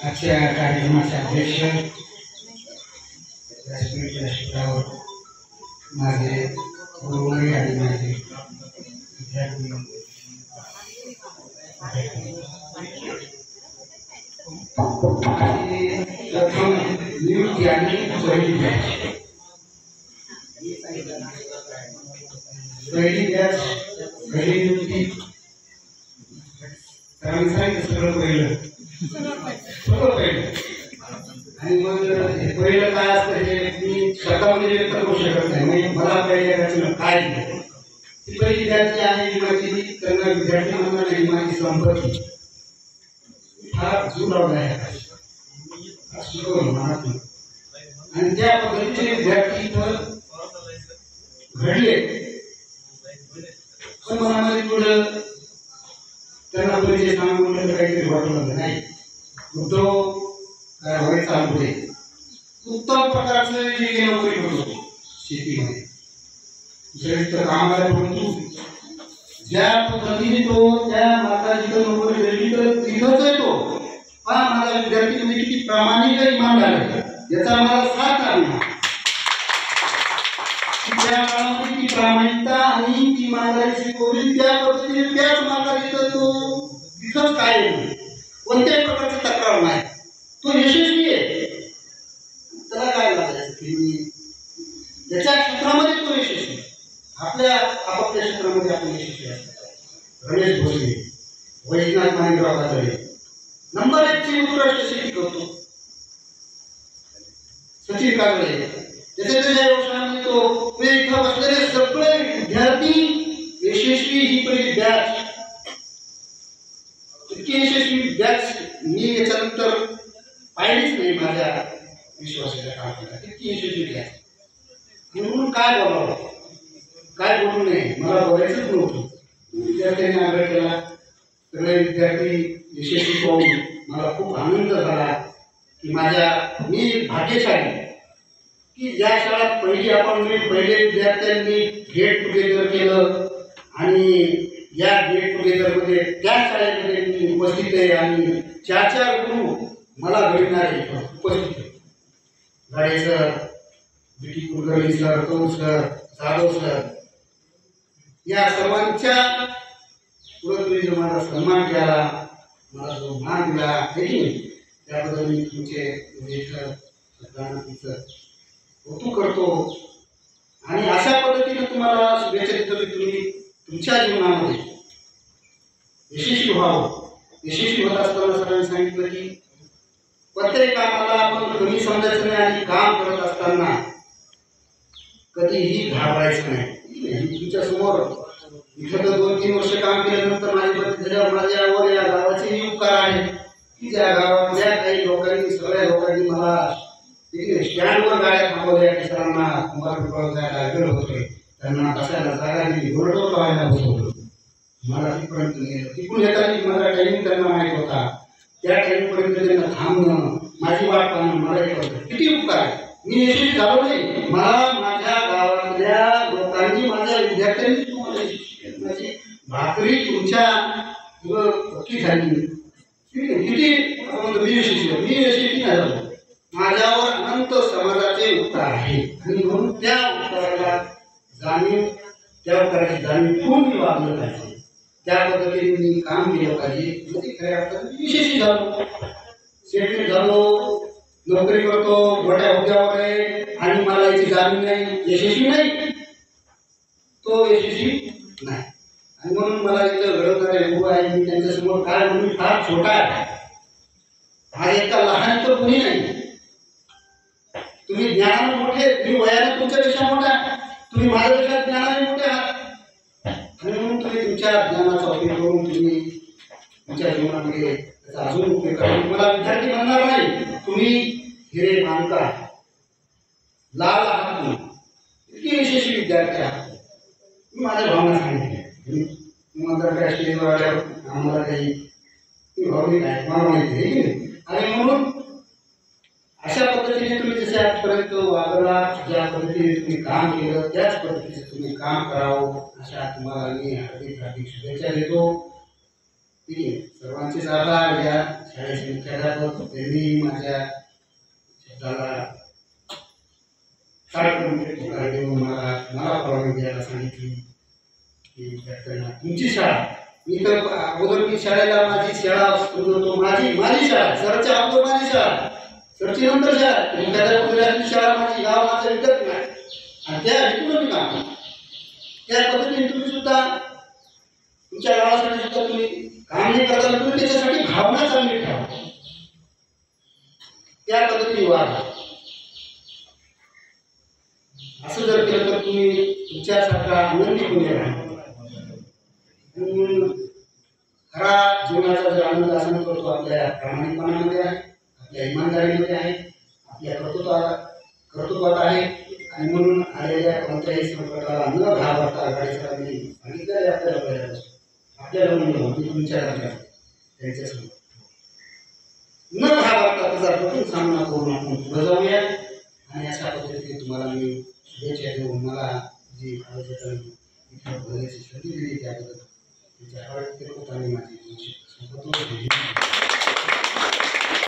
आजच्या कार्यक्रमाचे अध्यक्ष व्यासपीठ व्यासपीठावर माझे गुरुवर्य आणि माझे विद्यार्थी प्रथम नियुक्ती आणि पहिली बॅच पहिली नियुक्ती सरांनी सांगितलं सगळं पहिलं आणि मग पहिलं काय असतं हे मी स्वतःमध्ये व्यक्त करू शकत नाही. म्हणजे मला पहिल्या बॅचनं काय दिलं ती पहिली बॅच आहे माझी त्यांना विद्यार्थी म्हणून नाही माझी संपत्ती फार जीव लावला आहे आणि त्या पद्धतीचे विद्यार्थी इथं घडले पण मनामध्ये थोडं त्यांना परिचय सांगून काहीतरी वाटलं नाही. उद्धव काय व्हायचं पुढे उत्तम प्रकारचं जे नोकरी करतो शेतीमध्ये दुसऱ्या कामाला परंतु ज्या पद्धतीने तो त्या माताची नोकरी दिली तर तिथंच येतो हा माझा विद्यार्थी म्हणजे किती प्रामाणिक इमानदार आहे याचा मला साथ आला. त्या काळामध्ये ती प्रामाणिकता आणि ती इमानदारी शिकवली त्या पद्धतीने त्याच माताची तो तिथंच काय कोणत्याही प्रकारची तक्रार नाही तो यशस्वी आहे. त्याला काय लागायचं की त्याच्या क्षेत्रामध्ये तो यशस्वी आपल्या आपापल्या क्षेत्रामध्ये आपण यशस्वी असतो. रमेश भोसले वैजनाथ माणिकराव कातळे नंबर 1 ची उत्कृष्ट शेती करतो. सचिन कागळे त्याच्या व्यवसायामध्ये तो इथं बसलेले सगळे विद्यार्थी यशस्वी ही पहिली बॅच इतकी यशस्वी बॅच मी याच्यानंतर पाहिलीच नाही माझ्या विश्वासाच्या कामाला इतकी यशस्वी बॅच म्हणून काय बोलावं काय बोलू नये मला बोलायचंच नव्हतं. विद्यार्थ्यांनी आग्रह केला सगळे विद्यार्थी यशस्वी पाहून मला खूप आनंद झाला की मी भाग्यशाली की ज्या शाळेत पहिली आपण पहिले विद्यार्थ्यांनी गेट टुगेदर केलं आणि या गेट टुगेदरमध्ये त्या शाळेमध्ये मी उपस्थित आहे आणि 4 गुरु मला भेटणारे उपस्थित आहे. गाडे सर बी टी कुलकर्णी सर कौल सर जाधव सर या सर्वांच्या पुढे जो माझा सन्मान केला मला जो मान दिला त्याबद्दल मी तुमचे कौतुक करतो आणि अशा पद्धतीने तुम्हाला शुभेच्छा देतो की तुम्ही तुमच्या जीवनामध्ये यशस्वी व्हावं. यशस्वी होत असताना सरांनी सांगितलं की प्रत्येक कामाला आपण कमी समजायचं नाही आणि काम करत असताना कधीही घाबरायचं नाही. तुमच्या समोर इथं तर 2-3 वर्ष काम केल्यानंतर माझ्यावर या गावाचे उपकार आहे की ज्या गावातल्या काही लोकांनी सगळ्या लोकांनी मला स्टँडवर गाड्या थांबवल्या की सरांना कुंभार जायला गेलो होते त्यांना कशाला जागा दिली घोरडोर लावायला बसवलं मला तिथपर्यंत नेलं. तिकडून येताना माझा टायमिंग त्यांना माहीत होता त्या टाईमपर्यंत त्यांना थांबणं माझी वाट पाहणं मला एक होतं किती उपकार आहे. मी यशस्वी झालो नाही मला माझ्या गावातल्या लोकांनी माझ्या विद्यार्थ्यांनी माझी भाकरी तुमच्या पक्की झाली किती मी यशस्वी नाही झालो. माझ्यावर अनंत समाजाचे उपकार आहे आणि म्हणून त्या उपकाराला त्या उपकाराची जाणीव ठेवून मी वागलं पाहिजे त्या पद्धतीने मी काम केलं पाहिजे. म्हणजे खऱ्या अर्थाने यशस्वी झालो सेटल झालो नोकरी करतो मोठ्या हुद्द्यावर आहे आणि मला याची जाणीव नाही यशस्वी नाही तो यशस्वी नाही. आणि म्हणून मला इथं घडवणारे लोक आहे मी त्यांच्यासमोर काय म्हणून फार छोटा आहे हा इतका लहान तर कोणी नाही. तुम्ही ज्ञानाने मोठे तुम्ही वयाने तुमच्यापेक्षा मोठा तुम्ही माझ्यापेक्षा ज्ञानाने मोठे आहात आणि म्हणून तुम्ही तुमच्या ज्ञानाचा उपयोग करून तुम्ही तुमच्या जीवनामध्ये त्याचा अजून उपयोग करा. मला विद्यार्थी म्हणणार नाही तुम्ही हिरे मानका लाल आहात तुम्ही इतके यशस्वी विद्यार्थी आहात. मी माझ्या भावना सांगितल्या तुम्हाला त्या स्टेजवर आल्यावर आम्हाला काही भावनिक आहे मला माहिती आहे आणि म्हणून अशा पद्धतीने तुम्ही जसे आजपर्यंत वागला ज्या पद्धतीने तुम्ही काम केलं त्याच पद्धतीने तुम्ही काम करावं अशा तुम्हाला मी हार्दिक शुभेच्छा देतो. ठीक आहे. सर्वांचेच आभार. या शाळेचे मुख्याध्यापक त्यांनी माझ्या शब्दाला देऊन मला परवानगी द्यायला सांगितली की विद्यार्थ्यांना तुमची शाळा, मी तर अगोदर मी शाळेला माझी शाळा होतो, माझी शाळा सरच्या अगोदर माझी शाळा, सरची नंतर शाळा, मुख्याध्यापक शाळा माझी, गाव माझं विकत नाही आणि त्या हेतून मी काम करतो. त्या पद्धतीने तुम्ही सुद्धा तुमच्या गावासाठी सुद्धा तुम्ही काम नाही करता, तुम्ही त्याच्यासाठी भावना चांगली ठेवा, त्या पद्धतीने वागा. असं जर केलं तर तुम्ही तुमच्यासारखा आनंदी होऊन राहा. खरा जीवनाचा जर आनंद असं करतो आपल्या प्रामाणिकपणामध्ये आहे, आपल्या इमानदारीमध्ये आहे, आपल्या कर्तृत्वात आहे. आणि म्हणून आलेल्या कोणत्याही संकटाला न घाबरता आघाडीचा मी सांगितलेलं आपल्याला पहिल्यापासून आपल्याला म्हणून तुमच्या त्यांच्यासमोर न घाबरता त्याचा कठीण सामना करून आपण पुढे जाऊया. आणि अशा पद्धतीने तुम्हाला मी शुभेच्छा देऊन मला जी बोलण्याची संधी दिली त्याबद्दल माझी